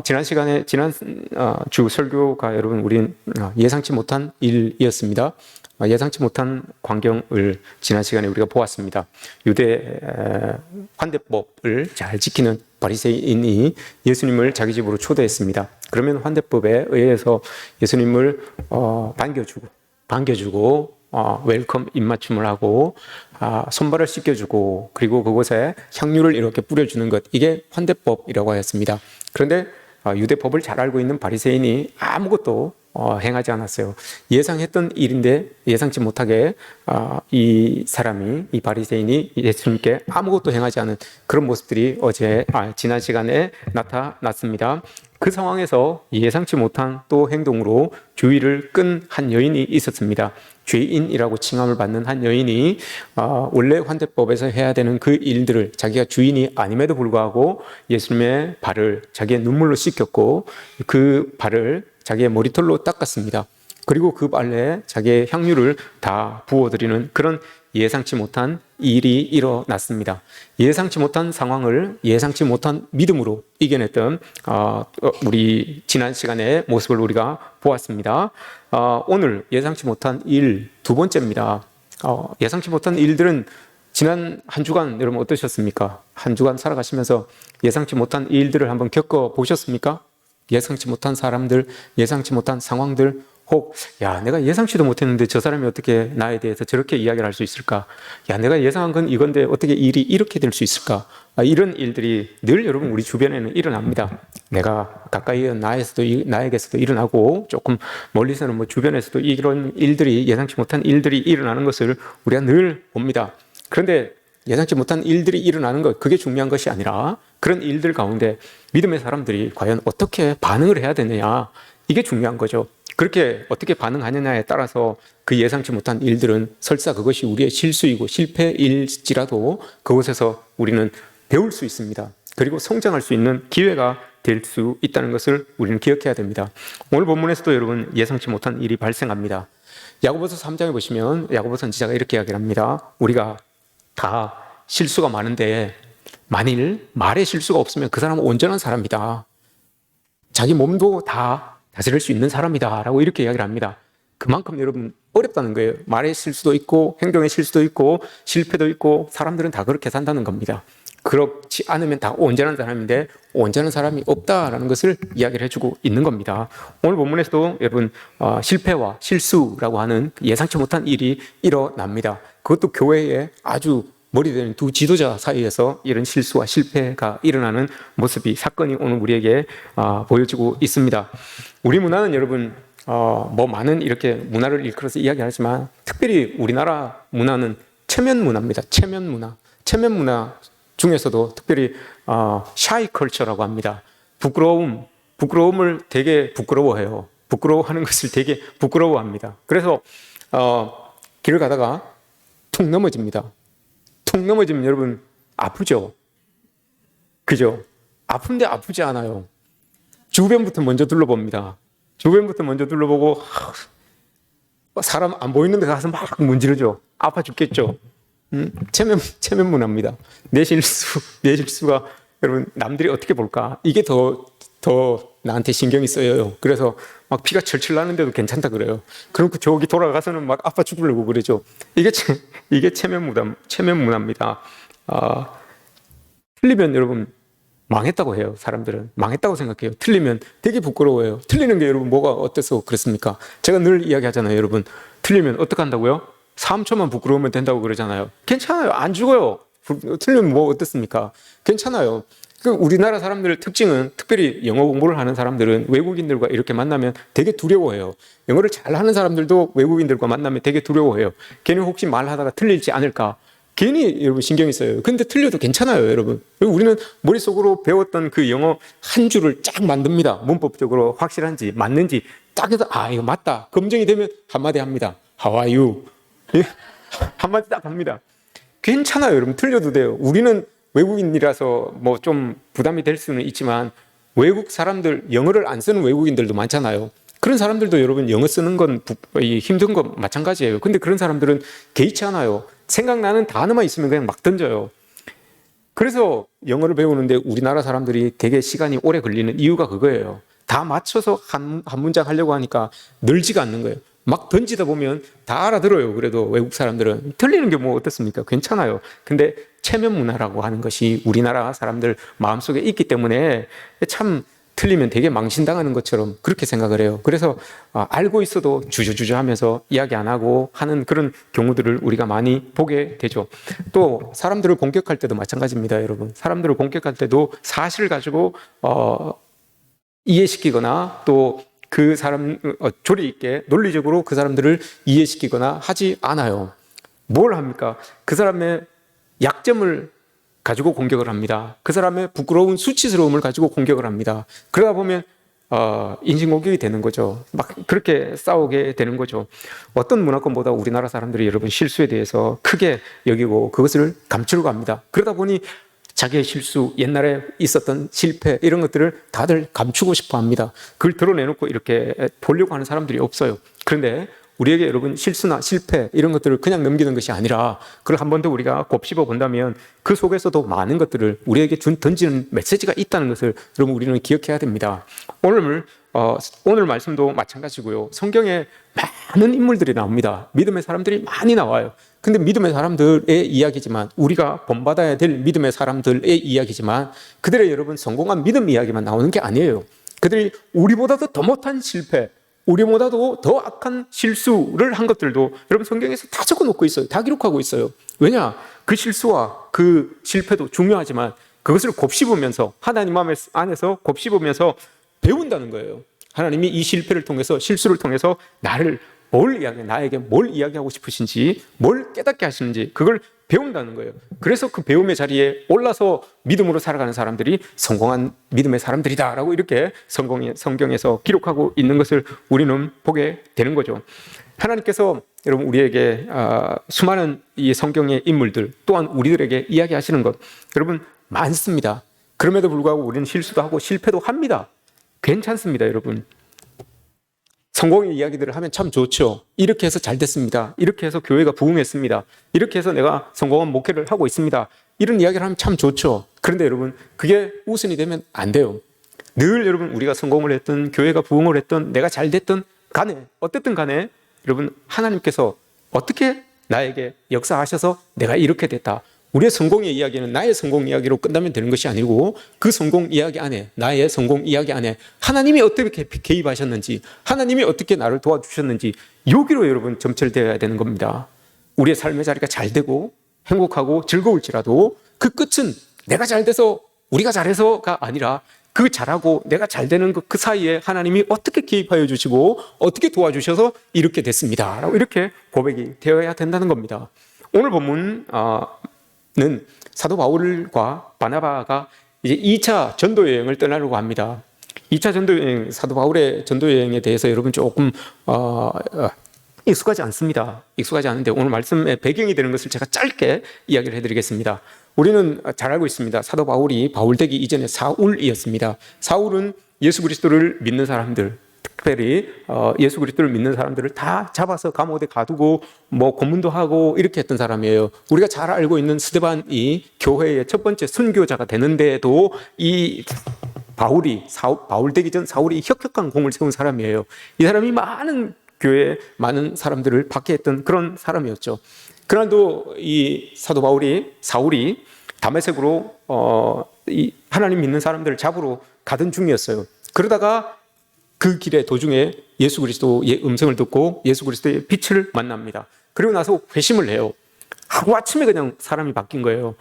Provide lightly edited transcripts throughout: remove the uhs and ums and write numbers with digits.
지난 시간에 주 설교가 여러분 우린 예상치 못한 일이었습니다. 예상치 못한 광경을 지난 시간에 우리가 보았습니다. 유대 환대법을 잘 지키는 바리새인이 예수님을 자기 집으로 초대했습니다. 그러면 환대법에 의해서 예수님을 반겨주고 웰컴 입맞춤을 하고 손발을 씻겨주고 그리고 그곳에 향유를 이렇게 뿌려주는 것, 이게 환대법이라고 하였습니다. 그런데 유대법을 잘 알고 있는 바리새인이 아무것도 행하지 않았어요. 예상했던 일인데 예상치 못하게 이 바리새인이 예수님께 아무것도 행하지 않은 그런 모습들이 지난 시간에 나타났습니다. 그 상황에서 예상치 못한 또 행동으로 주의를 끈 한 여인이 있었습니다. 죄인이라고 칭함을 받는 한 여인이 원래 환대법에서 해야 되는 그 일들을 자기가 주인이 아님에도 불구하고 예수님의 발을 자기의 눈물로 씻겼고 그 발을 자기의 머리털로 닦았습니다. 그리고 그 발에 자기의 향유를 다 부어드리는 그런 예상치 못한 일이 일어났습니다. 예상치 못한 상황을 예상치 못한 믿음으로 이겨냈던 우리 지난 시간의 모습을 우리가 보았습니다. 오늘 예상치 못한 일 두 번째입니다. 예상치 못한 일들은 지난 한 주간 여러분 어떠셨습니까? 한 주간 살아가시면서 예상치 못한 일들을 한번 겪어보셨습니까? 예상치 못한 사람들, 예상치 못한 상황들, 혹 내가 예상치도 못했는데 저 사람이 어떻게 나에 대해서 저렇게 이야기를 할 수 있을까? 내가 예상한 건 이건데 어떻게 일이 이렇게 될 수 있을까? 이런 일들이 늘 여러분 우리 주변에는 일어납니다. 내가 가까이 나에게서도 일어나고 조금 멀리서는 주변에서도 이런 일들이 예상치 못한 일들이 일어나는 것을 우리가 늘 봅니다. 그런데 예상치 못한 일들이 일어나는 것, 그게 중요한 것이 아니라 그런 일들 가운데 믿음의 사람들이 과연 어떻게 반응을 해야 되느냐, 이게 중요한 거죠. 그렇게 어떻게 반응하느냐에 따라서 그 예상치 못한 일들은 설사 그것이 우리의 실수이고 실패일지라도 그곳에서 우리는 배울 수 있습니다. 그리고 성장할 수 있는 기회가 될 수 있다는 것을 우리는 기억해야 됩니다. 오늘 본문에서도 여러분 예상치 못한 일이 발생합니다. 야고보서 3장에 보시면 야고보 선지자가 이렇게 이야기를 합니다. 우리가 다 실수가 많은데 만일 말에 실수가 없으면 그 사람은 온전한 사람이다. 자기 몸도 다 다스릴 수 있는 사람이다 라고 이렇게 이야기를 합니다. 그만큼 여러분 어렵다는 거예요. 말의 실수도 있고 행동의 실수도 있고 실패도 있고 사람들은 다 그렇게 산다는 겁니다. 그렇지 않으면 다 온전한 사람인데 온전한 사람이 없다라는 것을 이야기를 해주고 있는 겁니다. 오늘 본문에서도 여러분 실패와 실수라고 하는 예상치 못한 일이 일어납니다. 그것도 교회에 아주 머리 되는 두 지도자 사이에서 이런 실수와 실패가 일어나는 모습이, 사건이 오늘 우리에게 보여지고 있습니다. 우리 문화는 여러분 많은 이렇게 문화를 일컬어서 이야기하지만 특별히 우리나라 문화는 체면 문화입니다. 체면 문화 중에서도 특별히 샤이 컬처라고 합니다. 부끄러움을 되게 부끄러워해요. 부끄러워하는 것을 되게 부끄러워합니다. 그래서 길을 가다가 툭 넘어집니다. 툭 넘어지면 여러분 아프죠? 그죠? 아픈데 아프지 않아요. 주변부터 먼저 둘러봅니다. 주변부터 먼저 둘러보고 사람 안 보이는 데 가서 막 문지르죠. 아파 죽겠죠? 체면 문화입니다. 내 실수가 여러분 남들이 어떻게 볼까? 이게 더 나한테 신경이 쓰여요. 그래서 막 피가 철철 나는데도 괜찮다 그래요. 그럼 저기 돌아가서는 막 아파 죽으려고 그러죠. 이게 체면 문화입니다. 틀리면 여러분 망했다고 해요. 사람들은 망했다고 생각해요. 틀리면 되게 부끄러워해요. 틀리는 게 여러분 뭐가 어때서 그렇습니까? 제가 늘 이야기하잖아요. 여러분 틀리면 어떻게 한다고요? 3초만 부끄러우면 된다고 그러잖아요. 괜찮아요. 안 죽어요. 틀리면 뭐 어떻습니까? 괜찮아요. 우리나라 사람들의 특징은, 특별히 영어 공부를 하는 사람들은 외국인들과 이렇게 만나면 되게 두려워해요. 영어를 잘하는 사람들도 외국인들과 만나면 되게 두려워해요. 괜히 혹시 말하다가 틀릴지 않을까, 괜히 여러분 신경이 써요. 근데 틀려도 괜찮아요, 여러분. 우리는 머릿속으로 배웠던 그 영어 한 줄을 쫙 만듭니다. 문법적으로 확실한지 맞는지 딱 해서 이거 맞다 검증이 되면 한마디 합니다. How are you? 한마디 딱 합니다. 괜찮아요, 여러분. 틀려도 돼요. 우리는 외국인이라서 뭐 좀 부담이 될 수는 있지만 외국 사람들, 영어를 안 쓰는 외국인들도 많잖아요. 그런 사람들도 여러분 영어 쓰는 건 힘든 건 마찬가지예요. 근데 그런 사람들은 개의치 않아요. 생각나는 단어만 있으면 그냥 막 던져요. 그래서 영어를 배우는데 우리나라 사람들이 되게 시간이 오래 걸리는 이유가 그거예요. 다 맞춰서 한 문장 하려고 하니까 늘지가 않는 거예요. 막 던지다 보면 다 알아들어요. 그래도 외국 사람들은 틀리는 게 뭐 어떻습니까? 괜찮아요. 근데 체면 문화라고 하는 것이 우리나라 사람들 마음속에 있기 때문에 참 틀리면 되게 망신당하는 것처럼 그렇게 생각을 해요. 그래서 알고 있어도 주저주저 하면서 이야기 안 하고 하는 그런 경우들을 우리가 많이 보게 되죠. 또 사람들을 공격할 때도 마찬가지입니다, 여러분. 사람들을 공격할 때도 사실을 가지고 이해시키거나 또 그 사람 조리 있게 논리적으로 그 사람들을 이해시키거나 하지 않아요. 뭘 합니까? 그 사람의 약점을 가지고 공격을 합니다. 그 사람의 부끄러운 수치스러움을 가지고 공격을 합니다. 그러다 보면 인신공격이 되는 거죠. 막 그렇게 싸우게 되는 거죠. 어떤 문화권보다 우리나라 사람들이 여러분 실수에 대해서 크게 여기고 그것을 감추려고 합니다. 그러다 보니 자기의 실수, 옛날에 있었던 실패 이런 것들을 다들 감추고 싶어 합니다. 그걸 드러내놓고 이렇게 보려고 하는 사람들이 없어요. 그런데 우리에게 여러분 실수나 실패 이런 것들을 그냥 넘기는 것이 아니라 그걸 한 번 더 우리가 곱씹어 본다면 그 속에서도 많은 것들을 우리에게 던지는 메시지가 있다는 것을 여러분 우리는 기억해야 됩니다. 오늘 말씀도 마찬가지고요. 성경에 많은 인물들이 나옵니다. 믿음의 사람들이 많이 나와요. 근데 믿음의 사람들의 이야기지만 우리가 본받아야 될 믿음의 사람들의 이야기지만 그들의 여러분 성공한 믿음 이야기만 나오는 게 아니에요. 그들이 우리보다도 더 못한 실패, 우리보다도 더 악한 실수를 한 것들도 여러분 성경에서 다 적어놓고 있어요. 다 기록하고 있어요. 왜냐? 그 실수와 그 실패도 중요하지만 그것을 곱씹으면서 하나님 안에서 곱씹으면서 배운다는 거예요. 하나님이 이 실패를 통해서 실수를 통해서 나에게 뭘 이야기하고 싶으신지 뭘 깨닫게 하시는지 그걸 배운다는 거예요. 그래서 그 배움의 자리에 올라서 믿음으로 살아가는 사람들이 성공한 믿음의 사람들이다라고 이렇게 성경에서 기록하고 있는 것을 우리는 보게 되는 거죠. 하나님께서 여러분 우리에게 수많은 이 성경의 인물들 또한 우리들에게 이야기하시는 것 여러분 많습니다. 그럼에도 불구하고 우리는 실수도 하고 실패도 합니다. 괜찮습니다, 여러분. 성공의 이야기들을 하면 참 좋죠. 이렇게 해서 잘 됐습니다. 이렇게 해서 교회가 부흥했습니다. 이렇게 해서 내가 성공한 목회를 하고 있습니다. 이런 이야기를 하면 참 좋죠. 그런데 여러분 그게 우선이 되면 안 돼요. 늘 여러분 우리가 성공을 했든 교회가 부흥을 했든 내가 잘 됐든 간에 어쨌든 간에 여러분 하나님께서 어떻게 나에게 역사하셔서 내가 이렇게 됐다. 우리의 성공의 이야기는 나의 성공 이야기로 끝나면 되는 것이 아니고 그 성공 이야기 안에 나의 성공 이야기 안에 하나님이 어떻게 개입하셨는지 하나님이 어떻게 나를 도와주셨는지 여기로 여러분 점철되어야 되는 겁니다. 우리의 삶의 자리가 잘 되고 행복하고 즐거울지라도 그 끝은 내가 잘 돼서 우리가 잘해서가 아니라 그 잘하고 내가 잘 되는 그 사이에 하나님이 어떻게 개입하여 주시고 어떻게 도와주셔서 이렇게 됐습니다 라고 이렇게 고백이 되어야 된다는 겁니다. 오늘 본문 는 사도 바울과 바나바가 이제 2차 전도 여행을 떠나려고 합니다. 2차 전도 여행, 사도 바울의 전도 여행에 대해서 여러분 조금 익숙하지 않습니다. 익숙하지 않은데 오늘 말씀의 배경이 되는 것을 제가 짧게 이야기를 해드리겠습니다. 우리는 잘 알고 있습니다. 사도 바울이 바울 되기 이전에 사울이었습니다. 사울은 예수 그리스도를 믿는 사람들, 특별히 예수 그리스도를 믿는 사람들을 다 잡아서 감옥에 가두고 뭐 고문도 하고 이렇게 했던 사람이에요. 우리가 잘 알고 있는 스데반이 교회의 첫 번째 순교자가 되는데도 이 바울 되기 전 사울이 혁혁한 공을 세운 사람이에요. 이 사람이 많은 교회에 많은 사람들을 박해했던 그런 사람이었죠. 그날도 이 사도 사울이 다메섹으로 이 하나님 믿는 사람들을 잡으러 가던 중이었어요. 그러다가 그 길의 도중에 예수 그리스도의 음성을 듣고 예수 그리스도의 빛을 만납니다. 그리고 나서 회심을 해요. 하루아침에 그냥 사람이 바뀐 거예요.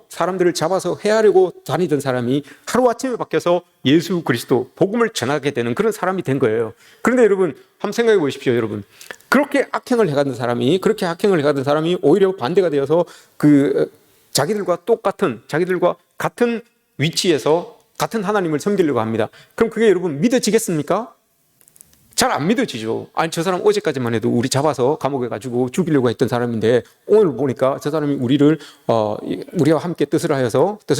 사람들을 잡아서 해하려고 다니던 사람이 하루아침에 바뀌어서 예수 그리스도 복음을 전하게 되는 그런 사람이 된 거예요. 그런데 여러분 한번 생각해 보십시오. 여러분 그렇게 악행을 해가던 사람이 오히려 반대가 되어서 자기들과 같은 위치에서 같은 하나님을 섬기려고 합니다. 그럼 그게 여러분 믿어지겠습니까? 잘 안 믿어지죠. 아니 저 사람 어제까지만 해도 우리 잡아서 감옥에 가지고 죽이려고 했던 사람인데 오늘 보니까 저 사람이 우리와 함께 뜻을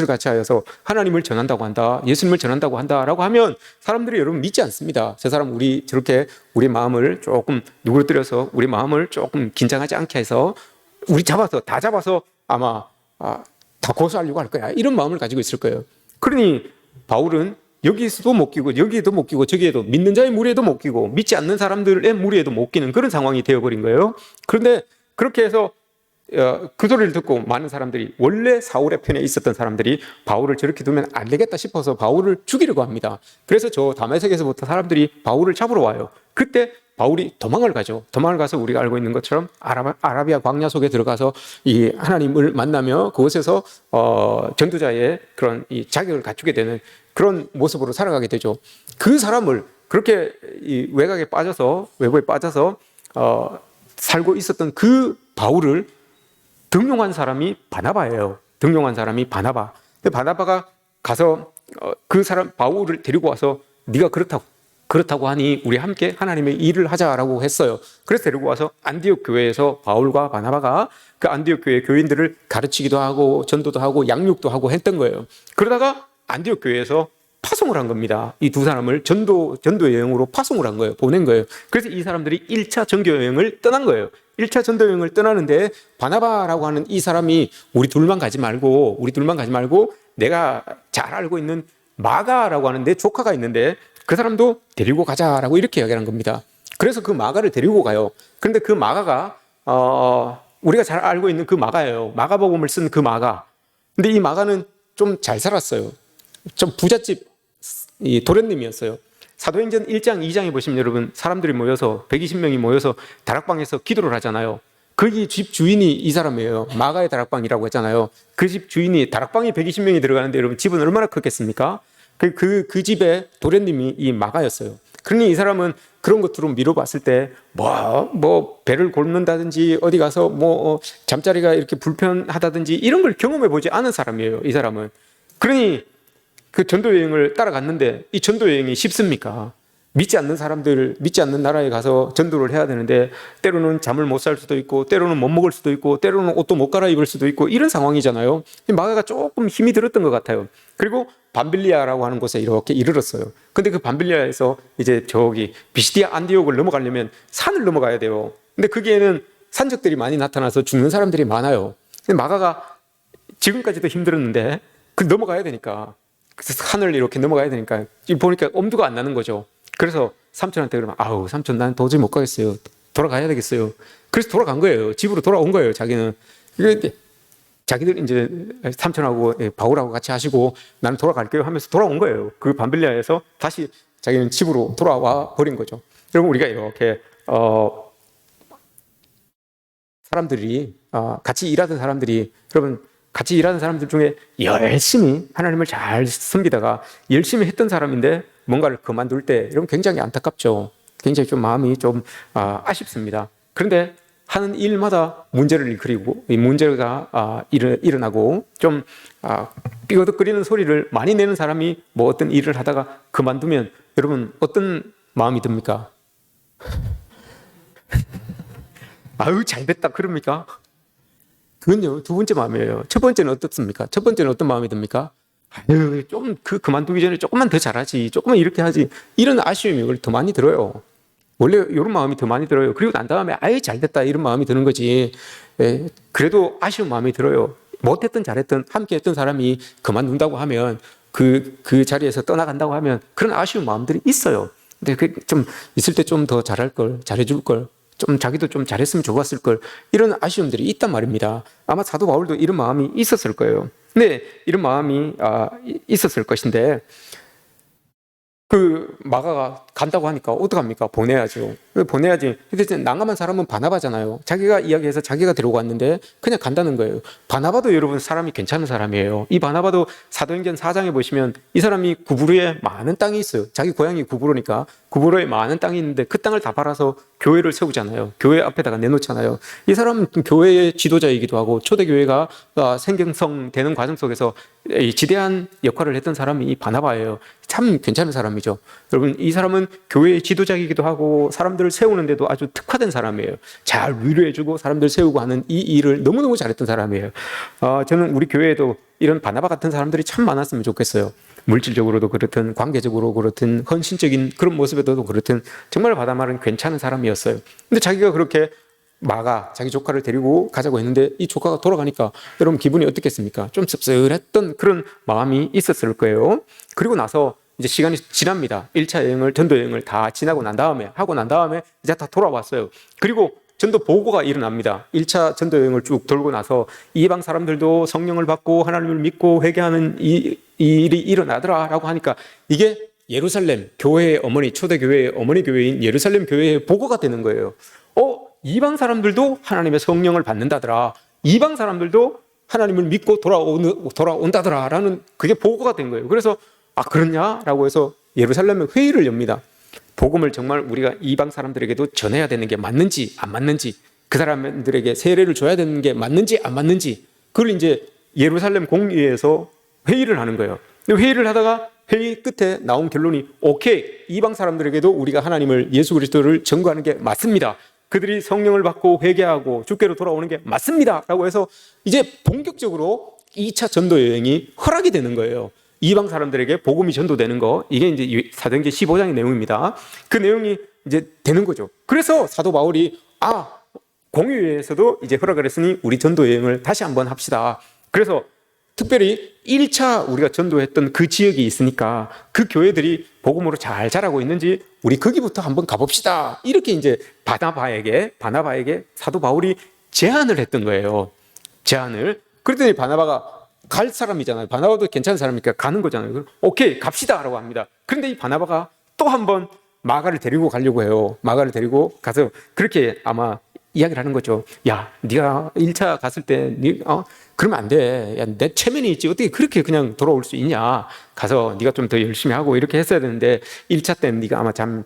같이 하여서 하나님을 전한다고 한다, 예수님을 전한다고 한다라고 하면 사람들이 여러분 믿지 않습니다. 저 사람 저렇게 우리 마음을 조금 누그러뜨려서 우리 마음을 조금 긴장하지 않게 해서 다 잡아서 아마 다 고소하려고 할 거야. 이런 마음을 가지고 있을 거예요. 그러니 바울은 여기서도 못 끼고 여기에도 못 끼고 저기에도 믿는 자의 무리에도 못 끼고 믿지 않는 사람들의 무리에도 못 끼는 그런 상황이 되어버린 거예요. 그런데 그렇게 해서 그 소리를 듣고 많은 사람들이, 원래 사울의 편에 있었던 사람들이 바울을 저렇게 두면 안 되겠다 싶어서 바울을 죽이려고 합니다. 그래서 저 다메섹에서부터 사람들이 바울을 잡으러 와요. 그때 바울이 도망을 가죠. 도망을 가서 우리가 알고 있는 것처럼 아라비아 광야 속에 들어가서 이 하나님을 만나며 그곳에서 전도자의 그런 이 자격을 갖추게 되는 그런 모습으로 살아가게 되죠. 그 사람을 그렇게 이 외부에 빠져서 살고 있었던 그 바울을 등용한 사람이 바나바예요. 등용한 사람이 바나바. 근데 바나바가 가서 그 사람 바울을 데리고 와서 네가 그렇다고 하니 우리 함께 하나님의 일을 하자라고 했어요. 그래서 데리고 와서 안디옥 교회에서 바울과 바나바가 그 안디옥 교회 교인들을 가르치기도 하고 전도도 하고 양육도 하고 했던 거예요. 그러다가 안디옥 교회에서 파송을 한 겁니다. 이 두 사람을 전도 여행으로 파송을 한 거예요. 보낸 거예요. 그래서 이 사람들이 1차 전교 여행을 떠난 거예요. 1차 전도 여행을 떠나는데 바나바라고 하는 이 사람이 우리 둘만 가지 말고 내가 잘 알고 있는 마가라고 하는 내 조카가 있는데 그 사람도 데리고 가자라고 이렇게 이야기한 겁니다. 그래서 그 마가를 데리고 가요. 그런데 그 마가가 우리가 잘 알고 있는 그 마가예요. 마가복음을 쓴 그 마가. 근데 이 마가는 좀 잘 살았어요. 좀 부잣집 이 도련님이었어요. 사도행전 1장, 2장에 보시면 여러분 사람들이 모여서 120명이 모여서 다락방에서 기도를 하잖아요. 거기 집 주인이 이 사람이에요. 마가의 다락방이라고 했잖아요. 그 집 주인이 다락방에 120명이 들어가는데 여러분 집은 얼마나 크겠습니까? 그 집의 도련님이 이 마가였어요. 그러니 이 사람은 그런 것들로 미뤄봤을 때 뭐 배를 곪는다든지 어디 가서 뭐 잠자리가 이렇게 불편하다든지 이런 걸 경험해 보지 않은 사람이에요. 이 사람은. 그러니 그 전도 여행을 따라갔는데 이 전도 여행이 쉽습니까? 믿지 않는 사람들, 믿지 않는 나라에 가서 전도를 해야 되는데 때로는 잠을 못 살 수도 있고 때로는 못 먹을 수도 있고 때로는 옷도 못 갈아입을 수도 있고 이런 상황이잖아요. 마가가 조금 힘이 들었던 것 같아요. 그리고 밤빌리아라고 하는 곳에 이렇게 이르렀어요. 근데 그 밤빌리아에서 이제 저기 비시디아 안디옥을 넘어가려면 산을 넘어가야 돼요. 근데 거기에는 산적들이 많이 나타나서 죽는 사람들이 많아요. 근데 마가가 지금까지도 힘들었는데 그 넘어가야 되니까, 그래서 산을 이렇게 넘어가야 되니까 보니까 엄두가 안 나는 거죠. 그래서 삼촌한테 그러면 아우 삼촌 난 도저히 못 가겠어요. 돌아가야 되겠어요. 그래서 돌아간 거예요. 집으로 돌아온 거예요. 자기는. 자기들 이제 삼촌하고 바울하고 같이 하시고 나는 돌아갈게요 하면서 돌아온 거예요. 그 밤빌리아에서 다시 자기는 집으로 돌아와 버린 거죠. 여러분 우리가 이렇게 사람들이 같이 일하던 사람들이, 여러분 같이 일하는 사람들 중에 열심히 하나님을 잘 섬기다가 열심히 했던 사람인데 뭔가를 그만둘 때 여러분 굉장히 안타깝죠. 굉장히 좀 마음이 좀 아쉽습니다. 그런데 하는 일마다 문제를 일으키고 이 문제가 일어나고 좀 삐거덕거리는 소리를 많이 내는 사람이 뭐 어떤 일을 하다가 그만두면 여러분 어떤 마음이 듭니까? 아유 잘됐다 그럽니까? 그건요 두 번째 마음이에요. 첫 번째는 어떻습니까? 첫 번째는 어떤 마음이 듭니까? 아유 좀 그만두기 전에 조금만 더 잘하지, 조금만 이렇게 하지, 이런 아쉬움이 더 많이 들어요. 원래 이런 마음이 더 많이 들어요. 그리고 난 다음에 아예 잘됐다 이런 마음이 드는 거지. 그래도 아쉬운 마음이 들어요. 못했든 잘했든 함께 했던 사람이 그만둔다고 하면 그 자리에서 떠나간다고 하면 그런 아쉬운 마음들이 있어요. 근데 그 좀 있을 때 좀 더 잘할 걸, 잘해줄 걸, 좀 자기도 좀 잘했으면 좋았을 걸, 이런 아쉬움들이 있단 말입니다. 아마 사도 바울도 이런 마음이 있었을 거예요. 근데 이런 마음이 있었을 것인데 그 마가가 간다고 하니까 어떡합니까? 보내야죠. 보내야지. 근데 난감한 사람은 바나바잖아요. 자기가 이야기해서 자기가 데리고 왔는데 그냥 간다는 거예요. 바나바도 여러분 사람이 괜찮은 사람이에요. 이 바나바도 사도행전 4장에 보시면 이 사람이 구브로에 많은 땅이 있어요. 자기 고향이 구브로니까 구브로에 많은 땅이 있는데 그 땅을 다 팔아서 교회를 세우잖아요. 교회 앞에다가 내놓잖아요. 이 사람은 교회의 지도자이기도 하고 초대교회가 생경성되는 과정 속에서 지대한 역할을 했던 사람이 이 바나바예요. 참 괜찮은 사람이죠. 여러분 이 사람은 교회의 지도자이기도 하고 사람들을 세우는데도 아주 특화된 사람이에요. 잘 위로해주고 사람들 세우고 하는 이 일을 너무너무 잘했던 사람이에요. 저는 우리 교회에도 이런 바나바 같은 사람들이 참 많았으면 좋겠어요. 물질적으로도 그렇든 관계적으로 그렇든 헌신적인 그런 모습에도 그렇든 정말 바나바는 괜찮은 사람이었어요. 근데 자기가 그렇게 마가 자기 조카를 데리고 가자고 했는데 이 조카가 돌아가니까 여러분 기분이 어떻겠습니까? 좀 씁쓸했던 그런 마음이 있었을 거예요. 그리고 나서 이제 시간이 지납니다. 1차 여행을, 전도 여행을 다 지나고 난 다음에, 하고 난 다음에 이제 다 돌아왔어요. 그리고 전도 보고가 일어납니다. 1차 전도 여행을 쭉 돌고 나서 이방 사람들도 성령을 받고 하나님을 믿고 회개하는 이 일이 일어나더라라고 하니까 이게 예루살렘 교회의 어머니, 초대교회의 어머니 교회인 예루살렘 교회의 보고가 되는 거예요. 이방 사람들도 하나님의 성령을 받는다더라. 이방 사람들도 하나님을 믿고 돌아온다더라. 라는 그게 보고가 된 거예요. 그래서 그렇냐라고 해서 예루살렘에 회의를 엽니다. 복음을 정말 우리가 이방 사람들에게도 전해야 되는 게 맞는지 안 맞는지, 그 사람들에게 세례를 줘야 되는 게 맞는지 안 맞는지, 그걸 이제 예루살렘 공의회에서 회의를 하는 거예요. 회의를 하다가 회의 끝에 나온 결론이 오케이, 이방 사람들에게도 우리가 하나님을, 예수 그리스도를 전거하는 게 맞습니다. 그들이 성령을 받고 회개하고 주께로 돌아오는 게 맞습니다 라고 해서 이제 본격적으로 2차 전도 여행이 허락이 되는 거예요. 이방 사람들에게 복음이 전도되는 거, 이게 이제 사도행전 15장의 내용입니다. 그 내용이 이제 되는 거죠. 그래서 사도 바울이 공의회에서도 이제 허락을 했으니 우리 전도 여행을 다시 한번 합시다. 그래서 특별히 1차 우리가 전도했던 그 지역이 있으니까 그 교회들이 복음으로 잘 자라고 있는지 우리 거기부터 한번 가봅시다. 이렇게 이제 바나바에게 사도 바울이 제안을 했던 거예요. 제안을. 그랬더니 바나바가 갈 사람이잖아요. 바나바도 괜찮은 사람이니까 가는 거잖아요. 오케이, 갑시다 라고 합니다. 그런데 이 바나바가 또 한번 마가를 데리고 가려고 해요. 마가를 데리고 가서 그렇게 아마 이야기를 하는 거죠. 야, 네가 1차 갔을 때 그러면 안 돼. 야, 내 체면이 있지. 어떻게 그렇게 그냥 돌아올 수 있냐. 가서 네가 좀 더 열심히 하고 이렇게 했어야 되는데 1차 때는 네가 아마 참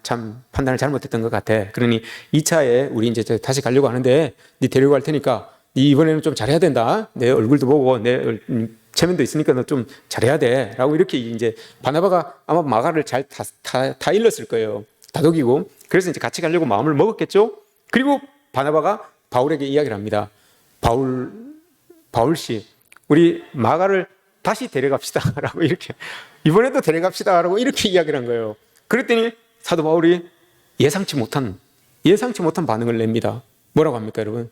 판단을 잘못했던 것 같아. 그러니 2차에 우리 이제 다시 가려고 하는데 네 데리고 갈 테니까 네 이번에는 좀 잘해야 된다. 내 얼굴도 보고 내 체면도 있으니까 너 좀 잘해야 돼. 라고 이렇게 이제 바나바가 아마 마가를 잘 다 일렀을 거예요. 다독이고. 그래서 이제 같이 가려고 마음을 먹었겠죠. 그리고 바나바가 바울에게 이야기를 합니다. 바울 씨, 우리 마가를 다시 데려갑시다 라고 이렇게, 이번에도 데려갑시다 라고 이렇게 이야기를 한 거예요. 그랬더니 사도 바울이 예상치 못한 반응을 냅니다. 뭐라고 합니까, 여러분?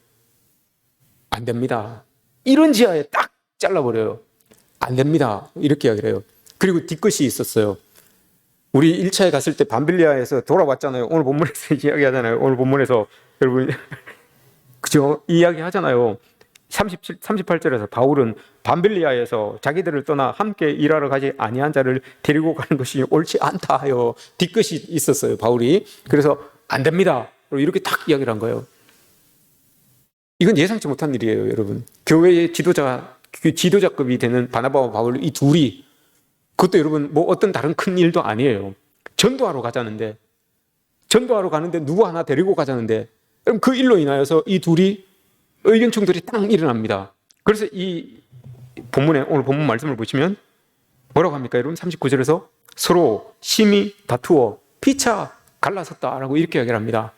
안 됩니다. 이런 지하에 딱 잘라버려요. 안 됩니다. 이렇게 이야기를 해요. 그리고 뒤끝이 있었어요. 우리 1차에 갔을 때 밤빌리아에서 돌아왔잖아요. 오늘 본문에서 이야기하잖아요. 오늘 본문에서 여러분 그죠? 이야기 하잖아요. 38절에서 바울은 밤빌리아에서 자기들을 떠나 함께 일하러 가지 아니한 자를 데리고 가는 것이 옳지 않다 하여 뒤끝이 있었어요. 바울이. 그래서 안 됩니다. 이렇게 딱 이야기를 한 거예요. 이건 예상치 못한 일이에요, 여러분. 교회의 지도자급이 되는 바나바와 바울 이 둘이, 그것도 여러분 뭐 어떤 다른 큰 일도 아니에요. 전도하러 가는데 누구 하나 데리고 가자는데, 그럼 그 일로 인하여서 이 둘이 의견 충돌이 딱 일어납니다. 그래서 이 본문에, 오늘 본문 말씀을 보시면 뭐라고 합니까, 여러분? 39절에서 서로 심히 다투어 피차 갈라섰다라고 이렇게 이야기를 합니다.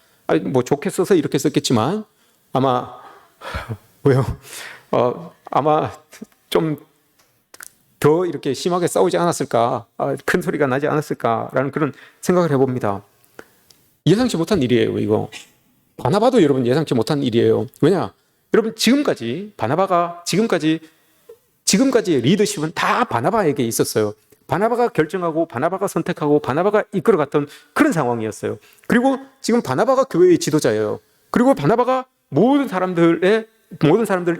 뭐 좋게 써서 이렇게 썼겠지만 아마 좀 더 이렇게 심하게 싸우지 않았을까, 큰 소리가 나지 않았을까라는 그런 생각을 해봅니다. 예상치 못한 일이에요, 이거. 바나바도 여러분 예상치 못한 일이에요. 왜냐? 여러분 바나바가 지금까지의 리더십은 다 바나바에게 있었어요. 바나바가 결정하고 바나바가 선택하고 바나바가 이끌어갔던 그런 상황이었어요. 그리고 지금 바나바가 교회의 지도자예요. 그리고 바나바가 모든 사람들을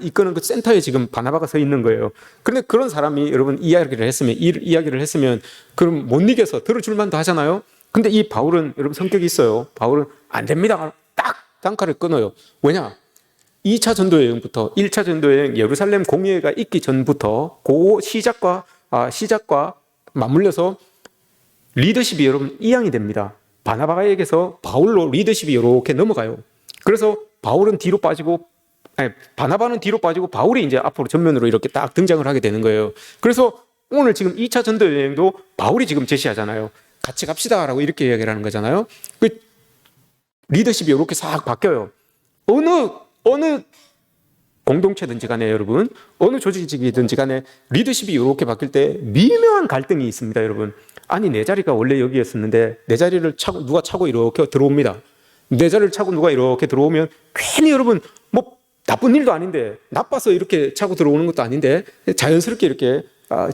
이끄는 그 센터에 지금 바나바가 서 있는 거예요. 그런데 그런 사람이 여러분 이야기를 했으면 그럼 못 이겨서 들어줄 만도 하잖아요. 근데 이 바울은 여러분 성격이 있어요. 바울은 안 됩니다. 딱 단칼을 끊어요. 왜냐? 2차 전도여행부터 1차 전도여행 예루살렘 공의회가 있기 전부터 그 시작과 맞물려서 리더십이 여러분 이양이 됩니다. 바나바에게서 바울로 리더십이 이렇게 넘어가요. 그래서 바나바는 뒤로 빠지고 바울이 이제 앞으로 전면으로 이렇게 딱 등장을 하게 되는 거예요. 그래서 오늘 지금 2차 전도여행도 바울이 지금 제시하잖아요. 같이 갑시다라고 이렇게 이야기를 하는 거잖아요. 그 리더십이 이렇게 싹 바뀌어요. 어느 공동체든지 간에 여러분, 어느 조직이든지 간에 리더십이 이렇게 바뀔 때 미묘한 갈등이 있습니다, 여러분. 아니, 내 자리가 원래 여기였었는데 내 자리를 누가 차고 이렇게 들어옵니다. 내 자리를 차고 누가 이렇게 들어오면 괜히 여러분 뭐 나쁜 일도 아닌데, 나빠서 이렇게 차고 들어오는 것도 아닌데 자연스럽게 이렇게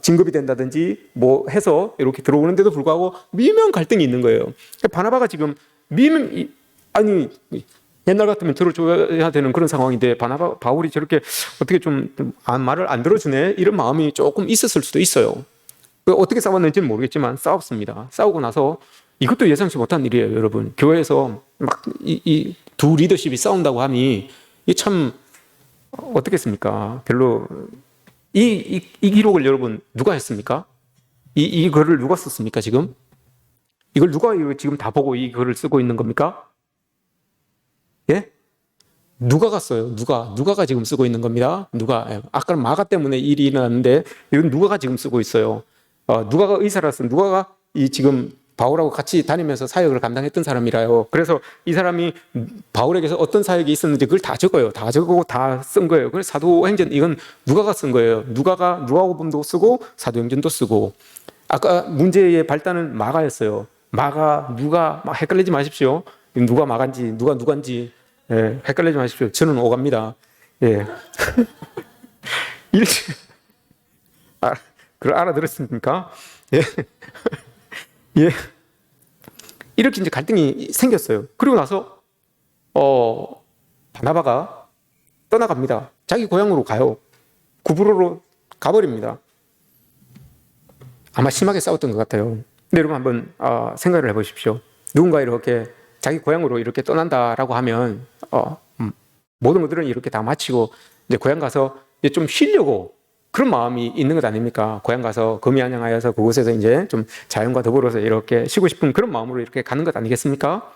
진급이 된다든지 뭐 해서 이렇게 들어오는데도 불구하고 미묘한 갈등이 있는 거예요. 바나바가 지금 아니 옛날 같으면 들어줘야 되는 그런 상황인데 바울이 저렇게 어떻게 좀 말을 안 들어주네, 이런 마음이 조금 있었을 수도 있어요. 어떻게 싸웠는지는 모르겠지만 싸웠습니다. 싸우고 나서 이것도 예상치 못한 일이에요, 여러분. 교회에서 막 이 두 리더십이 싸운다고 하니 이게 참 어떻겠습니까? 별로 이 기록을 여러분 누가 했습니까? 이 글을 누가 썼습니까? 지금 이걸 누가 지금 다 보고 이 글을 쓰고 있는 겁니까? 예? 누가가 써요? 누가가 지금 쓰고 있는 겁니다. 아까 마가 때문에 일이 일어났는데 이건 누가가 지금 쓰고 있어요. 누가가 의사라서 누가가 지금 바울하고 같이 다니면서 사역을 감당했던 사람이라요. 그래서 이 사람이 바울에게서 어떤 사역이 있었는지 그걸 다 적어요. 다 적고 다 쓴 거예요. 그래서 사도행전 이건 누가가 쓴 거예요. 누가복음도 쓰고 사도행전도 쓰고. 아까 문제의 발단은 마가였어요. 누가 막 헷갈리지 마십시오. 누가 마간지 누가 누간지 헷갈리지 마십시오. 저는 오갑니다. 예. 그걸 알아들었습니까? 예. 예. 이렇게 이제 갈등이 생겼어요. 그리고 나서, 바나바가 떠나갑니다. 자기 고향으로 가요. 구브로로 가버립니다. 아마 심하게 싸웠던 것 같아요. 근데 여러분 한번, 생각을 해보십시오. 누군가 이렇게 자기 고향으로 이렇게 떠난다라고 하면, 모든 것들은 이렇게 다 마치고, 이제 고향 가서 이제 좀 쉬려고 그런 마음이 있는 것 아닙니까? 고향 가서 거미안양하여서 그곳에서 이제 좀 자연과 더불어서 이렇게 쉬고 싶은 그런 마음으로 이렇게 가는 것 아니겠습니까?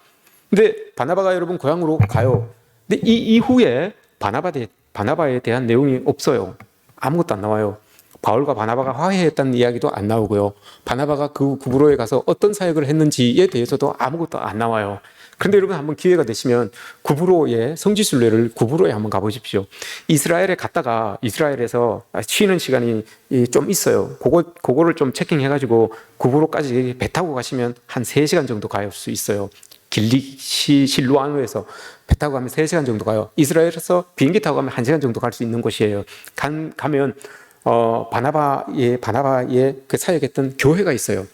근데 바나바가 여러분 고향으로 가요. 근데 이 이후에 바나바에 대한 내용이 없어요. 아무것도 안 나와요. 바울과 바나바가 화해했다는 이야기도 안 나오고요. 바나바가 그 구브로에 가서 어떤 사역을 했는지에 대해서도 아무것도 안 나와요. 그런데 여러분 한번 기회가 되시면 구브로의 성지순례를 구브로에 한번 가보십시오. 이스라엘에 갔다가 이스라엘에서 쉬는 시간이 좀 있어요. 그거를 좀 체킹해가지고 구브로까지 배 타고 가시면 한 3시간 정도 갈 수 있어요. 길리시 실로아노에서 배 타고 가면 3시간 정도 가요. 이스라엘에서 비행기 타고 가면 1시간 정도 갈 수 있는 곳이에요. 가면 바나바의 그 사역했던 교회가 있어요.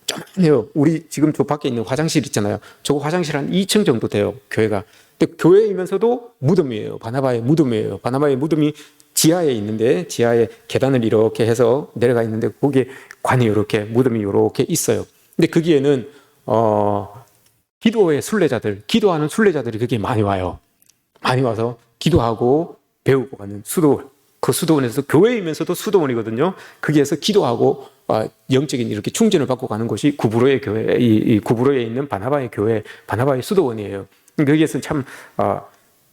조만해요. 우리 지금 저 밖에 있는 화장실 있잖아요. 저거 화장실 한 2층 정도 돼요, 교회가. 근데 교회이면서도 무덤이에요. 바나바의 무덤이에요. 바나바의 무덤이 지하에 있는데, 지하에 계단을 이렇게 해서 내려가 있는데, 거기에 관이 이렇게, 무덤이 이렇게 있어요. 근데 거기에는, 기도하는 순례자들이 거기에 많이 와요. 많이 와서 기도하고 배우고 가는 그 수도원에서, 교회이면서도 수도원이거든요. 거기에서 기도하고 영적인 이렇게 충전을 받고 가는 곳이 구브로의 교회, 이 구브로에 있는 바나바의 교회, 바나바의 수도원이에요. 거기에서 참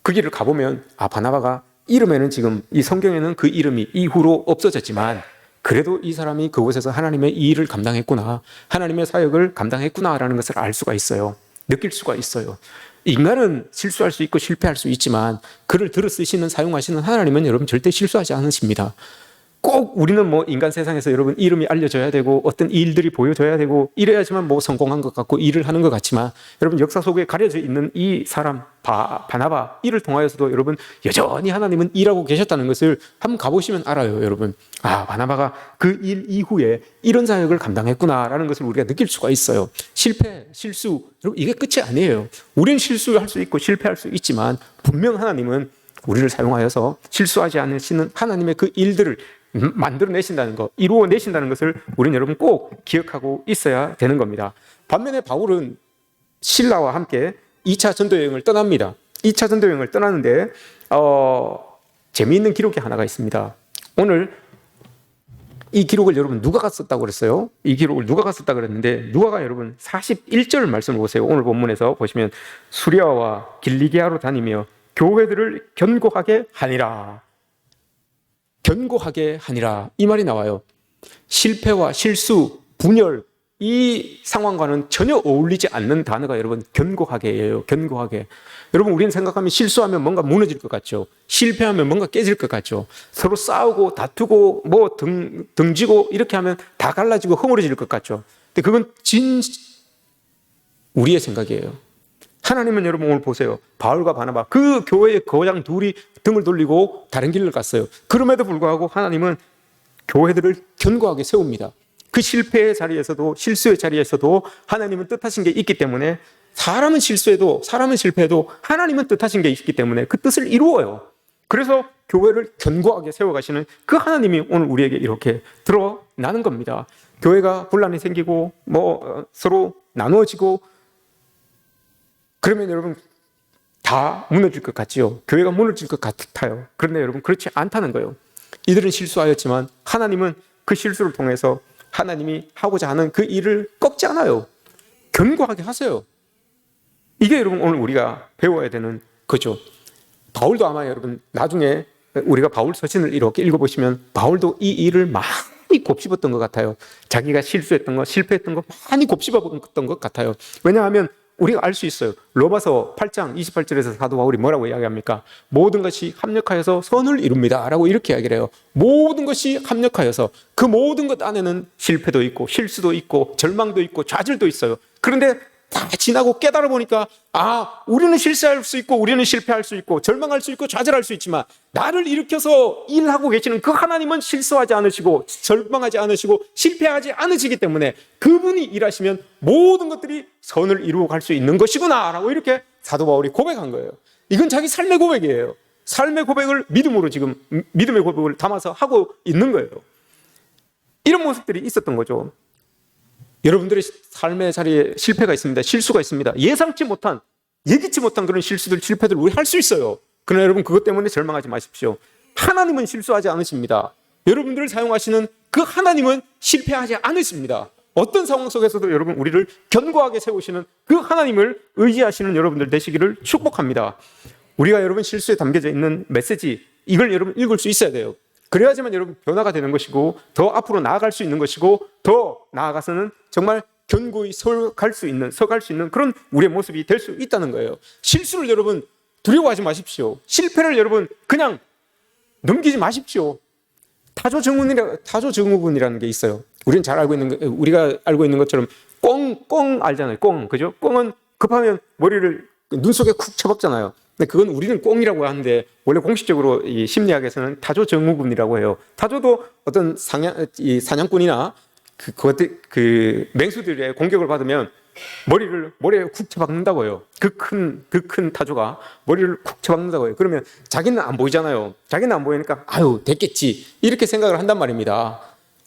그 길을 가보면 바나바가 이름에는 지금 이 성경에는 그 이름이 이후로 없어졌지만 그래도 이 사람이 그곳에서 하나님의 이 일을 감당했구나, 하나님의 사역을 감당했구나라는 것을 알 수가 있어요. 느낄 수가 있어요. 인간은 실수할 수 있고 실패할 수 있지만 그를 들어 쓰시는, 사용하시는 하나님은 여러분 절대 실수하지 않으십니다. 꼭 우리는 뭐 인간 세상에서 여러분 이름이 알려져야 되고 어떤 일들이 보여져야 되고 이래야지만 뭐 성공한 것 같고 일을 하는 것 같지만, 여러분 역사 속에 가려져 있는 이 사람 바나바, 이를 통하여서도 여러분 여전히 하나님은 일하고 계셨다는 것을 한번 가보시면 알아요. 여러분, 바나바가 그 일 이후에 이런 사역을 감당했구나라는 것을 우리가 느낄 수가 있어요. 실패, 실수, 여러분 이게 끝이 아니에요. 우리는 실수할 수 있고 실패할 수 있지만 분명 하나님은 우리를 사용하여서 실수하지 않으시는 하나님의 그 일들을 만들어내신다는 것, 이루어내신다는 것을 우리는 여러분 꼭 기억하고 있어야 되는 겁니다. 반면에 바울은 실라와 함께 2차 전도여행을 떠납니다. 2차 전도여행을 떠나는데 재미있는 기록이 하나가 있습니다. 오늘 이 기록을 여러분 누가가 썼다고 그랬어요. 이 기록을 누가가 썼다고 그랬는데, 누가가 여러분 41절 말씀을 보세요. 오늘 본문에서 보시면 수리아와 길리기아로 다니며 교회들을 견고하게 하니라. 견고하게 하니라, 이 말이 나와요. 실패와 실수, 분열, 이 상황과는 전혀 어울리지 않는 단어가 여러분 견고하게예요. 견고하게. 여러분 우리는 생각하면 실수하면 뭔가 무너질 것 같죠. 실패하면 뭔가 깨질 것 같죠. 서로 싸우고 다투고 뭐 등지고 이렇게 하면 다 갈라지고 허물어질 것 같죠. 근데 그건 우리의 생각이에요. 하나님은 여러분 오늘 보세요. 바울과 바나바 그 교회의 거장 둘이 등을 돌리고 다른 길을 갔어요. 그럼에도 불구하고 하나님은 교회들을 견고하게 세웁니다. 그 실패의 자리에서도 실수의 자리에서도 하나님은 뜻하신 게 있기 때문에 사람은 실수해도 사람은 실패해도 하나님은 뜻하신 게 있기 때문에 그 뜻을 이루어요. 그래서 교회를 견고하게 세워가시는 그 하나님이 오늘 우리에게 이렇게 드러나는 겁니다. 교회가 분란이 생기고 서로 나누어지고 그러면 여러분 다 무너질 것 같지요. 교회가 무너질 것 같아요. 그런데 여러분 그렇지 않다는 거예요. 이들은 실수하였지만 하나님은 그 실수를 통해서 하나님이 하고자 하는 그 일을 꺾지 않아요. 견고하게 하세요. 이게 여러분 오늘 우리가 배워야 되는 거죠. 바울도 아마 여러분 나중에 우리가 바울 서신을 이렇게 읽어보시면 바울도 이 일을 많이 곱씹었던 것 같아요. 자기가 실수했던 거, 실패했던 거 많이 곱씹었던 것 같아요. 왜냐하면 우리가 알 수 있어요. 로마서 8장 28절에서 사도 바울이 뭐라고 이야기합니까? 모든 것이 합력하여서 선을 이룹니다 라고 이렇게 이야기를 해요. 모든 것이 합력하여서 그 모든 것 안에는 실패도 있고 실수도 있고 절망도 있고 좌절도 있어요. 그런데 다 지나고 깨달아 보니까 우리는 실수할 수 있고 우리는 실패할 수 있고 절망할 수 있고 좌절할 수 있지만 나를 일으켜서 일하고 계시는 그 하나님은 실수하지 않으시고 절망하지 않으시고 실패하지 않으시기 때문에 그분이 일하시면 모든 것들이 선을 이루어 갈 수 있는 것이구나 라고 이렇게 사도 바울이 고백한 거예요. 이건 자기 삶의 고백이에요. 삶의 고백을 믿음으로 지금 믿음의 고백을 담아서 하고 있는 거예요. 이런 모습들이 있었던 거죠. 여러분들의 삶의 자리에 실패가 있습니다. 실수가 있습니다. 예상치 못한, 예기치 못한 그런 실수들, 실패들 우리 할 수 있어요. 그러나 여러분 그것 때문에 절망하지 마십시오. 하나님은 실수하지 않으십니다. 여러분들을 사용하시는 그 하나님은 실패하지 않으십니다. 어떤 상황 속에서도 여러분 우리를 견고하게 세우시는 그 하나님을 의지하시는 여러분들 되시기를 축복합니다. 우리가 여러분 실수에 담겨져 있는 메시지, 이걸 여러분 읽을 수 있어야 돼요. 그래야지만 여러분 변화가 되는 것이고 더 앞으로 나아갈 수 있는 것이고 더 나아가서는 정말 견고히 서갈 수 있는 그런 우리의 모습이 될 수 있다는 거예요. 실수를 여러분 두려워하지 마십시오. 실패를 여러분 그냥 넘기지 마십시오. 타조증후군이라는 게 있어요. 우리는 잘 알고 있는 우리가 알고 있는 것처럼 꽁 알잖아요. 꽁, 그죠? 꽁은 급하면 머리를 눈 속에 쿡 쳐박잖아요. 근데 그건 우리는 꽁이라고 하는데 원래 공식적으로 이 심리학에서는 타조증후군이라고 해요. 타조도 어떤 사냥꾼이나 그 맹수들의 공격을 받으면 모래에 쿡 쳐박는다고 해요. 그 큰 타조가 머리를 쿡 쳐박는다고 해요. 그러면 자기는 안 보이잖아요. 자기는 안 보이니까 됐겠지 이렇게 생각을 한단 말입니다.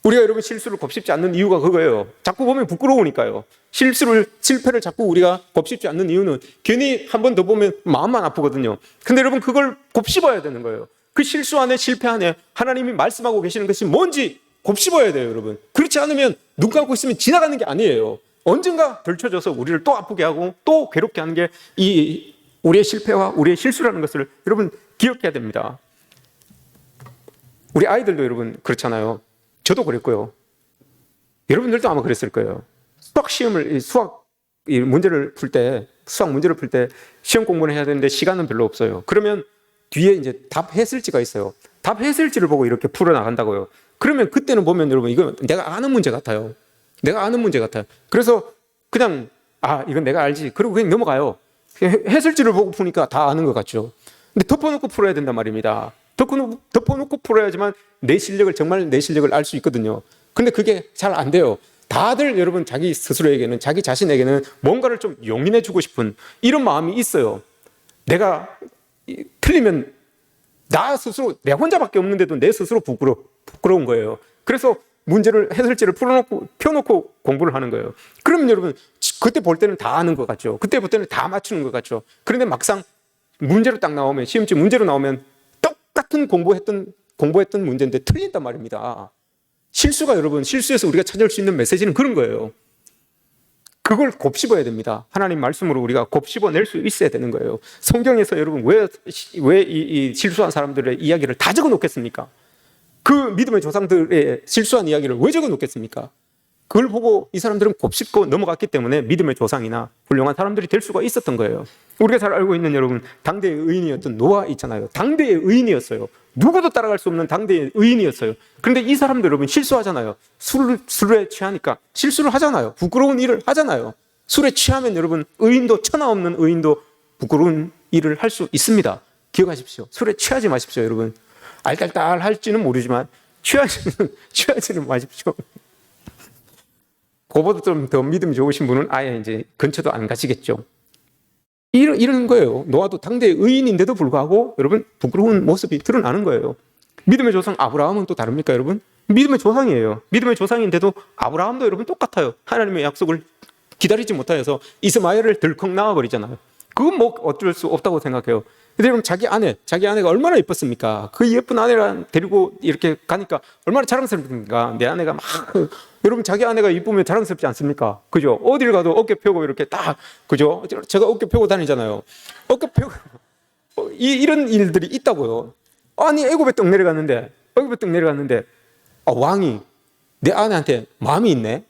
우리가 여러분 실수를 곱씹지 않는 이유가 그거예요. 자꾸 보면 부끄러우니까요. 실패를 자꾸 우리가 곱씹지 않는 이유는 괜히 한 번 더 보면 마음만 아프거든요. 근데 여러분 그걸 곱씹어야 되는 거예요. 그 실수 안에 실패 안에 하나님이 말씀하고 계시는 것이 뭔지 곱씹어야 돼요, 여러분. 그렇지 않으면 눈 감고 있으면 지나가는 게 아니에요. 언젠가 덜쳐져서 우리를 또 아프게 하고 또 괴롭게 하는 게 이 우리의 실패와 우리의 실수라는 것을 여러분 기억해야 됩니다. 우리 아이들도 여러분 그렇잖아요. 저도 그랬고요. 여러분들도 아마 그랬을 거예요. 수학 문제를 풀 때 시험 공부를 해야 되는데 시간은 별로 없어요. 그러면 뒤에 이제 답 해설지가 있어요. 답 해설지를 보고 이렇게 풀어 나간다고요. 그러면 그때는 보면 여러분 이건 내가 아는 문제 같아요. 그래서 그냥 이건 내가 알지. 그리고 그냥 넘어가요. 해설지를 보고 푸니까 다 아는 것 같죠. 근데 덮어놓고 풀어야 된단 말입니다. 덮어놓고 풀어야지만 내 실력을 알 수 있거든요. 근데 그게 잘 안 돼요. 다들 여러분 자기 스스로에게는 자기 자신에게는 뭔가를 좀 용인해주고 싶은 이런 마음이 있어요. 내가 틀리면 나 스스로 내가 혼자밖에 없는데도 내 스스로 부끄러운 거예요. 그래서 해설지를 펴놓고 공부를 하는 거예요. 그러면 여러분 그때 볼 때는 다 아는 것 같죠. 그때 볼 때는 다 맞추는 것 같죠. 그런데 막상 문제로 딱 나오면 시험지 문제로 나오면 똑같은 공부했던 문제인데 틀린단 말입니다. 실수에서 우리가 찾을 수 있는 메시지는 그런 거예요. 그걸 곱씹어야 됩니다. 하나님 말씀으로 우리가 곱씹어낼 수 있어야 되는 거예요. 성경에서 여러분 왜 이 실수한 사람들의 이야기를 다 적어 놓겠습니까? 그 믿음의 조상들의 실수한 이야기를 왜 적어 놓겠습니까? 그걸 보고 이 사람들은 곱씹고 넘어갔기 때문에 믿음의 조상이나 훌륭한 사람들이 될 수가 있었던 거예요. 우리가 잘 알고 있는 여러분 당대의 의인이었던 노아 있잖아요. 당대의 의인이었어요. 누구도 따라갈 수 없는 당대의 의인이었어요. 그런데 이 사람들 여러분 실수하잖아요. 술에 취하니까 실수를 하잖아요. 부끄러운 일을 하잖아요. 술에 취하면 여러분 의인도 천하 없는 의인도 부끄러운 일을 할 수 있습니다. 기억하십시오. 술에 취하지 마십시오, 여러분. 알딸딸 할지는 모르지만 취하지는 마십시오. 그보다 좀 더 믿음이 좋으신 분은 아예 이제 근처도 안 가시겠죠. 이런 거예요. 노아도 당대의 의인인데도 불구하고 여러분 부끄러운 모습이 드러나는 거예요. 믿음의 조상 아브라함은 또 다릅니까, 여러분? 믿음의 조상이에요. 믿음의 조상인데도 아브라함도 여러분 똑같아요. 하나님의 약속을 기다리지 못하여서 이스마엘을 덜컥 낳아버리잖아요. 그건 뭐 어쩔 수 없다고 생각해요. 근데 여러분 자기 아내가 얼마나 예뻤습니까? 그 예쁜 아내를 데리고 이렇게 가니까 얼마나 자랑스럽습니까? 내 아내가 막 여러분 자기 아내가 이쁘면 자랑스럽지 않습니까? 그죠? 어딜 가도 어깨 펴고 이렇게 딱 그죠? 제가 어깨 펴고 다니잖아요. 어깨 펴고 이런 일들이 있다고요. 아니 애굽에 떡 내려갔는데 왕이 내 아내한테 마음이 있네.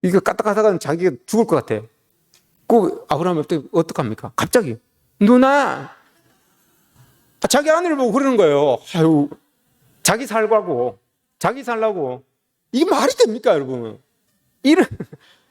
이거 까딱하다가는 자기가 죽을 것 같아. 그 아브라함이 어떡합니까? 갑자기 누나 자기 아내를 보고 그러는 거예요. 아유 자기 살라고 이게 말이 됩니까, 여러분?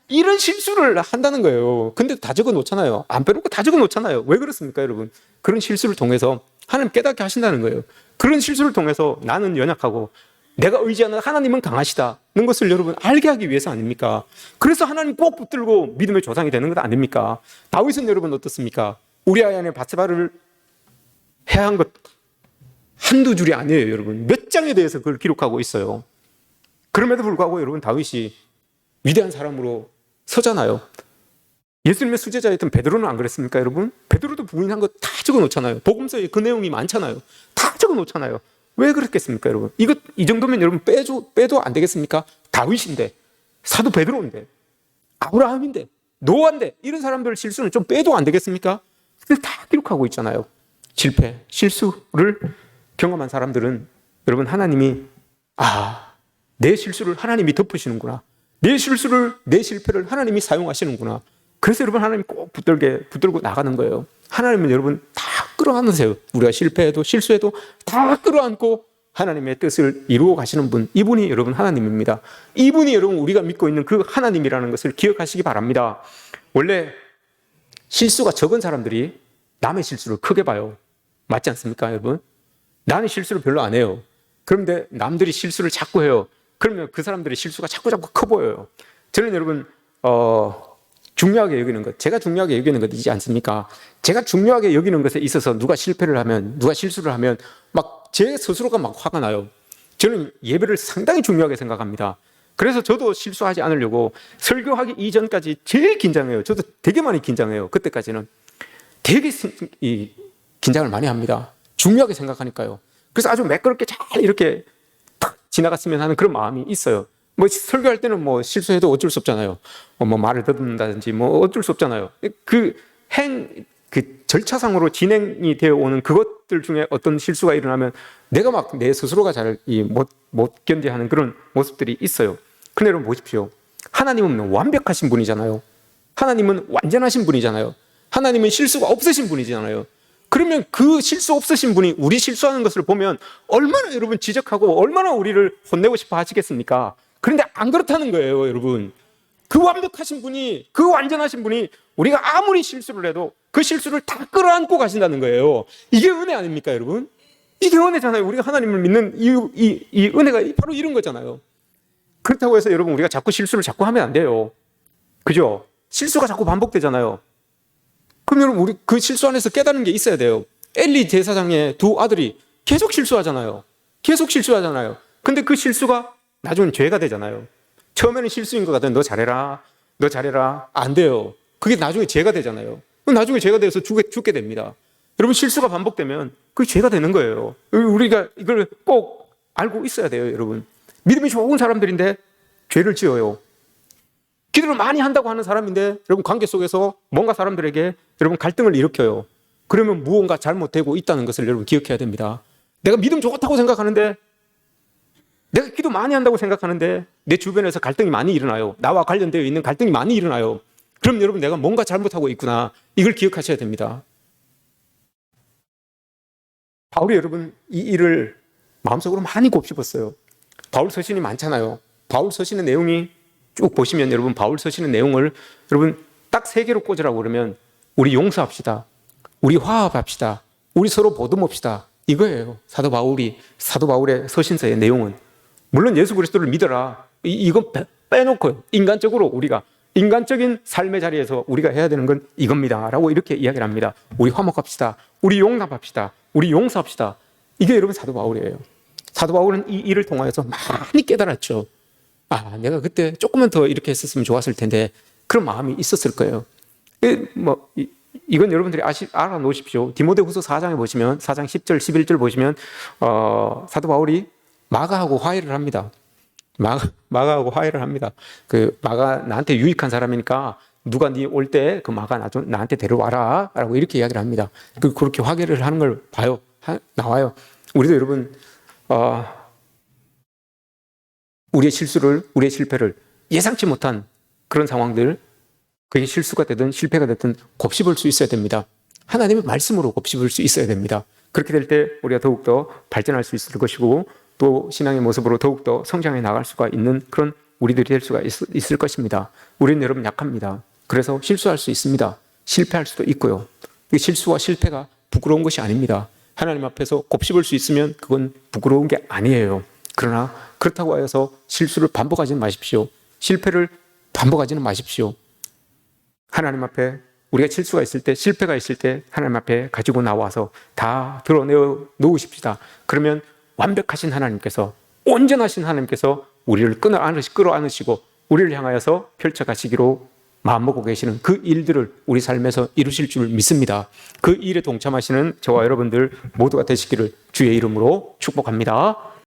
이런 실수를 한다는 거예요. 근데 다 적어 놓잖아요. 안 빼놓고 다 적어 놓잖아요. 왜 그렇습니까, 여러분? 그런 실수를 통해서 하나님 깨닫게 하신다는 거예요. 그런 실수를 통해서 나는 연약하고 내가 의지하는 하나님은 강하시다는 것을 여러분 알게 하기 위해서 아닙니까? 그래서 하나님 꼭 붙들고 믿음의 조상이 되는 것 아닙니까? 다윗은 여러분 어떻습니까? 우리아의 아내 바세바를 해한 것 한두 줄이 아니에요, 여러분. 몇 장에 대해서 그걸 기록하고 있어요. 그럼에도 불구하고 여러분 다윗이 위대한 사람으로 서잖아요. 예수님의 수제자였던 베드로는 안 그랬습니까, 여러분? 베드로도 부인한 거 다 적어 놓잖아요. 복음서에 그 내용이 많잖아요. 다 적어 놓잖아요. 왜 그랬겠습니까, 여러분? 이 정도면 여러분 빼도 안 되겠습니까? 다윗인데, 사도 베드로인데, 아브라함인데, 노아인데, 이런 사람들 실수는 좀 빼도 안 되겠습니까? 근데 다 기록하고 있잖아요. 실패, 실수를 경험한 사람들은 여러분 하나님이 내 실수를 하나님이 덮으시는구나. 내 실패를 하나님이 사용하시는구나. 그래서 여러분 하나님 꼭 붙들고 나가는 거예요. 하나님은 여러분 다 끌어안으세요. 우리가 실패해도 실수해도 다 끌어안고 하나님의 뜻을 이루어 가시는 분, 이분이 여러분 하나님입니다. 이분이 여러분 우리가 믿고 있는 그 하나님이라는 것을 기억하시기 바랍니다. 원래 실수가 적은 사람들이 남의 실수를 크게 봐요. 맞지 않습니까, 여러분? 나는 실수를 별로 안 해요. 그런데 남들이 실수를 자꾸 해요. 그러면 그 사람들의 실수가 자꾸 커 보여요. 저는 여러분 중요하게 여기는 것, 제가 중요하게 여기는 것이지 않습니까? 제가 중요하게 여기는 것에 있어서 누가 실수를 하면 막 제 스스로가 막 화가 나요. 저는 예배를 상당히 중요하게 생각합니다. 그래서 저도 실수하지 않으려고 설교하기 이전까지 제일 긴장해요. 저도 되게 많이 긴장해요. 그때까지는 되게 긴장을 많이 합니다. 중요하게 생각하니까요. 그래서 아주 매끄럽게 잘 이렇게 탁 지나갔으면 하는 그런 마음이 있어요. 뭐 설교할 때는 뭐 실수해도 어쩔 수 없잖아요. 뭐 말을 더듬는다든지 뭐 어쩔 수 없잖아요. 그 절차상으로 진행이 되어 오는 그것들 중에 어떤 실수가 일어나면 내가 막 내 스스로가 잘 못 견디하는 그런 모습들이 있어요. 그런데 여러분 보십시오. 하나님은 완벽하신 분이잖아요. 하나님은 완전하신 분이잖아요. 하나님은 실수가 없으신 분이잖아요. 그러면 그 실수 없으신 분이 우리 실수하는 것을 보면 얼마나 여러분 지적하고 얼마나 우리를 혼내고 싶어 하시겠습니까? 그런데 안 그렇다는 거예요, 여러분. 그 완벽하신 분이, 그 완전하신 분이 우리가 아무리 실수를 해도 그 실수를 다 끌어안고 가신다는 거예요. 이게 은혜 아닙니까, 여러분? 이게 은혜잖아요. 우리가 하나님을 믿는 이 은혜가 바로 이런 거잖아요. 그렇다고 해서 여러분 우리가 자꾸 실수를 자꾸 하면 안 돼요. 그죠? 실수가 자꾸 반복되잖아요. 그럼 여러분 우리 그 실수 안에서 깨달은 게 있어야 돼요. 엘리 제사장의 두 아들이 계속 실수하잖아요. 근데 그 실수가 나중엔 죄가 되잖아요. 처음에는 실수인 것 같아요. 너 잘해라. 안 돼요. 그게 나중에 죄가 되잖아요. 나중에 죄가 돼서 죽게 됩니다. 여러분 실수가 반복되면 그게 죄가 되는 거예요. 우리가 이걸 꼭 알고 있어야 돼요, 여러분. 믿음이 좋은 사람들인데 죄를 지어요. 기도를 많이 한다고 하는 사람인데 여러분 관계 속에서 뭔가 사람들에게 여러분 갈등을 일으켜요. 그러면 무언가 잘못되고 있다는 것을 여러분 기억해야 됩니다. 내가 믿음 좋다고 생각하는데, 내가 기도 많이 한다고 생각하는데 내 주변에서 갈등이 많이 일어나요. 나와 관련되어 있는 갈등이 많이 일어나요. 그럼 여러분 내가 뭔가 잘못하고 있구나. 이걸 기억하셔야 됩니다. 바울이 여러분 이 일을 마음속으로 많이 곱씹었어요. 바울 서신이 많잖아요. 바울 서신의 내용이 쭉 보시면 여러분 바울 서신의 내용을 여러분 딱 3개로 꽂으라고 그러면 우리 용서합시다. 우리 화합합시다. 우리 서로 보듬읍시다. 이거예요. 사도 바울의 서신서의 내용은. 물론 예수 그리스도를 믿어라. 이건 빼놓고요. 인간적인 삶의 자리에서 우리가 해야 되는 건 이겁니다. 라고 이렇게 이야기를 합니다. 우리 화목합시다. 우리 용납합시다. 우리 용서합시다. 이게 여러분 사도 바울이에요. 사도 바울은 이 일을 통하여서 많이 깨달았죠. 내가 그때 조금만 더 이렇게 했었으면 좋았을 텐데 그런 마음이 있었을 거예요. 이건 여러분들이 알아놓으십시오. 디모데후서 4장에 보시면 4장 10절 11절 보시면 사도 바울이 마가하고 화해를 합니다. 마가하고 화해를 합니다. 그 마가 나한테 유익한 사람이니까 누가 네 올 때 그 마가 나한테 데려와라 라고 이렇게 이야기를 합니다. 그렇게 화해를 하는 걸 봐요. 나와요. 우리도 여러분 우리의 실패를 예상치 못한 그런 상황들, 그게 실수가 되든 실패가 되든 곱씹을 수 있어야 됩니다. 하나님의 말씀으로 곱씹을 수 있어야 됩니다. 그렇게 될 때 우리가 더욱더 발전할 수 있을 것이고 또 신앙의 모습으로 더욱더 성장해 나갈 수가 있는 그런 우리들이 될 수가 있을 것입니다. 우리는 여러분 약합니다. 그래서 실수할 수 있습니다. 실패할 수도 있고요. 실수와 실패가 부끄러운 것이 아닙니다. 하나님 앞에서 곱씹을 수 있으면 그건 부끄러운 게 아니에요. 그러나 그렇다고 해서 실수를 반복하지는 마십시오. 실패를 반복하지는 마십시오. 하나님 앞에 우리가 실수가 있을 때, 실패가 있을 때 하나님 앞에 가지고 나와서 다 드러내어 놓으십시다. 그러면 완벽하신 하나님께서, 온전하신 하나님께서 우리를 끌어안으시고 우리를 향하여서 펼쳐가시기로 마음먹고 계시는 그 일들을 우리 삶에서 이루실 줄 믿습니다. 그 일에 동참하시는 저와 여러분들 모두가 되시기를 주의 이름으로 축복합니다.